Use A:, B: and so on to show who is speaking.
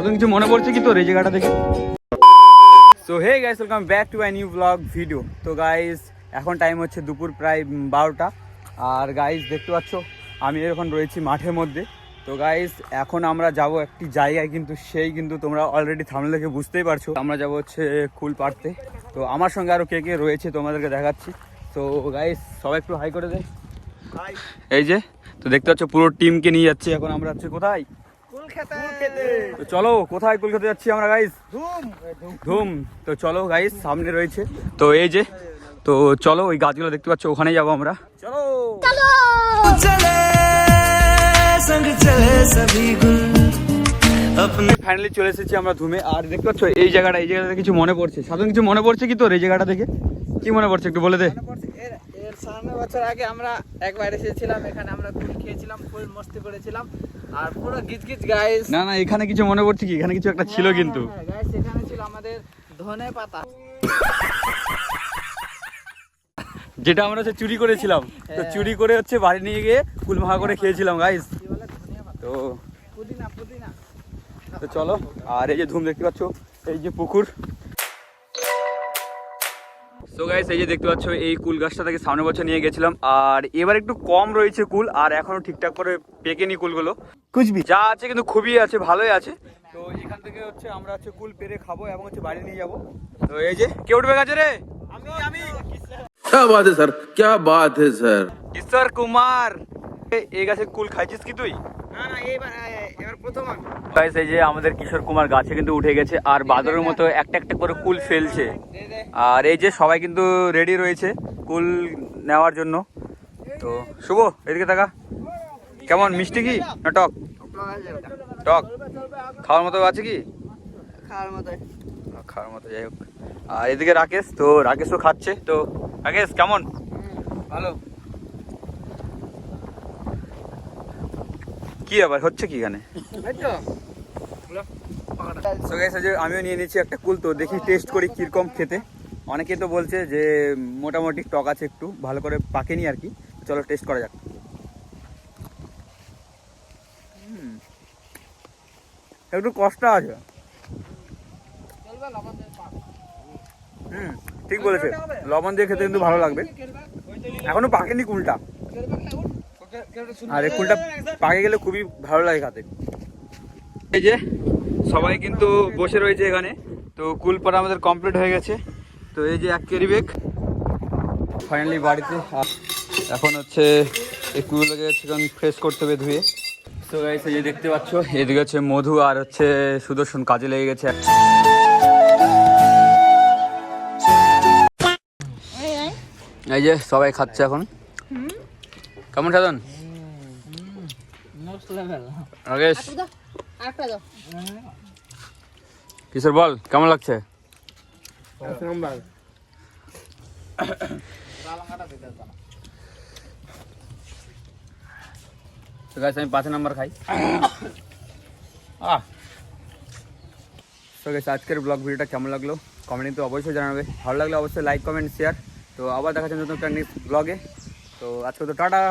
A: সাধারণ কিছু মনে পড়ছে কি তোর এই জায়গাটা দেখে? So hey guys, welcome back to my new blog video. তো গাইস এখন টাইম হচ্ছে দুপুর প্রায় 12টা। আর গাইস দেখতে পাচ্ছ আমি এখন রয়েছি মাঠের মধ্যে। তো গাইস এখন আমরা যাব একটি জায়গায়, কিন্তু সেই কিন্তু তোমরা অলরেডি থাম্বনেল দেখে বুঝতেই পারছো। আমরা যাব হচ্ছে কুল পাড়তে। তো আমার সঙ্গে আরও কে কে রয়েছে তোমাদেরকে দেখাচ্ছি। তো গাইস সবাই একটু হাই করে দে। এই যে তো দেখতে পাচ্ছ পুরো টিমকে নিয়ে যাচ্ছি এখন আমরা। হচ্ছে কোথায়? তো চলো কোথায় কুল খেতে যাচ্ছি আমরা গাইস? ধুম। তো চলো গাইস সামনে রয়েছে তো এই যে, তো চলো ওই গাছগুলো দেখতে পাচ্ছ ওখানে যাবো আমরা। চলো ফাইনালি চলে এসেছি আমরা ধুমে। আর দেখতে পাচ্ছ এই জায়গাটা কিছু মনে পড়ছে? সাধারণ কিছু মনে পড়ছে কি তোর এই জায়গাটা দেখে? কি মনে পড়ছে একটু বলে দে।
B: এর 5 বছর আগে আমরা একবার এসেছিলাম এখানে, আমরা কুল খেয়েছিলাম, ফুল মস্তি করেছিলাম আর পুরো গিজগিজ গাইস।
A: না না এখানে কিছু মনে পড়ছে কি? এখানে কিছু একটা ছিল কিন্তু
B: গাইস, এখানে ছিল আমাদের ধনে পাতা,
A: যেটা আমরা হচ্ছে চুরি করেছিলাম। তো চুরি করে হচ্ছে বাড়ি নিয়ে গিয়ে কুল মাখা করে খেয়েছিলাম গাইস।
B: কি বলে ধনিয়া পাতা,
A: তো
B: পুদিনা পুদিনা।
A: তো চলো। আর এই যে ধুম দেখতে পাচ্ছ, এই যে পুকুর। সো গাইস এই যে দেখতে পাচ্ছ এই কুল গাছটা থেকে সামনে বছর নিয়ে গেছিলাম। আর এবার একটু কম রয়েছে কুল, আর এখনো ঠিকঠাক করে পেকেনি কুলগুলো। কুচবি যা আছে কিন্তু খুবই আছে, ভালোই আছে। তো এখান থেকে হচ্ছে আমরা হচ্ছে কুল পেরে খাবো এবং হচ্ছে বাড়ি নিয়ে যাবো। তো এই যে কে উঠবে গাছে রে? আমি
C: क्या बात है सर, क्या बात है सर।
A: কিশোর কুমার। এই গাছে কুল খাইছিস কি তুই?
B: না না এবার প্রথম আমি।
A: গাইস এই যে আমাদের কিশোর কুমার গাছে কিন্তু উঠে গেছে আর বাদরের মতো একটা একটা করে কুল ফেলছে। আর এই যে সবাই কিন্তু রেডি রয়েছে কুল নেওয়ার জন্য। তো শুভ এদিকে থাকা, কেমন মিষ্টি কি না টক? টক খাওয়ার মতো আছে কি?
B: খাওয়ার মতো।
A: খাওয়ার মতো যাই হোক। আর এদিকে রাকেশ, তো রাকেশও খাচ্ছে। তো রাকেশ কেমন?
B: ভালো।
A: কি আবার হচ্ছে কি এখানে? So guys, আমিও নিয়ে নিয়েছি একটা কুল। তো দেখি টেস্ট করি কিরকম খেতে। অনেকেই তো বলছে যে মোটামুটি টক আছে, একটু ভালো করে পাকেনি আর কি। চলো টেস্ট করা যাক। একটু কষ্ট আছে। ঠিক বলেছে, লবণ দিয়ে খেতে কিন্তু ভালো লাগবে। এখনো পাকেনি কুলটা, আর এই কুলটা পাকে গেলে খুবই ভালো লাগে খেতে। এই যে সবাই কিন্তু বসে রয়েছে এখানে। তো কুল পাড়া আমাদের কমপ্লিট হয়ে গেছে। তো এই যে 1 কেরি ব্যাগ ফাইনালি বাড়িতে। এখন হচ্ছে এই কুলগুলোকে চিকেন ফ্রেশ করতে হবে ধুয়ে। তো গাইস এই যে দেখতে পাচ্ছ এদিকে হচ্ছে মধু আর হচ্ছে সুদর্শন কাজে লেগে গেছে। এই যে সবাই খাচ্ছে এখন। কেমন সাধন? রাকেশ কিশোর বল কেমন লাগছে? তো গাইস আমি 5 নাম্বার খাই। তো গাইস আজকের ব্লগ ভিডিওটা কেমন লাগলো কমেন্টে তো অবশ্যই জানাবে। ভালো লাগলে অবশ্যই লাইক কমেন্ট শেয়ার। তো আবার দেখা যাচ্ছে নতুন একটা নেক্সট ব্লগে। তো আজকে তো টাটা।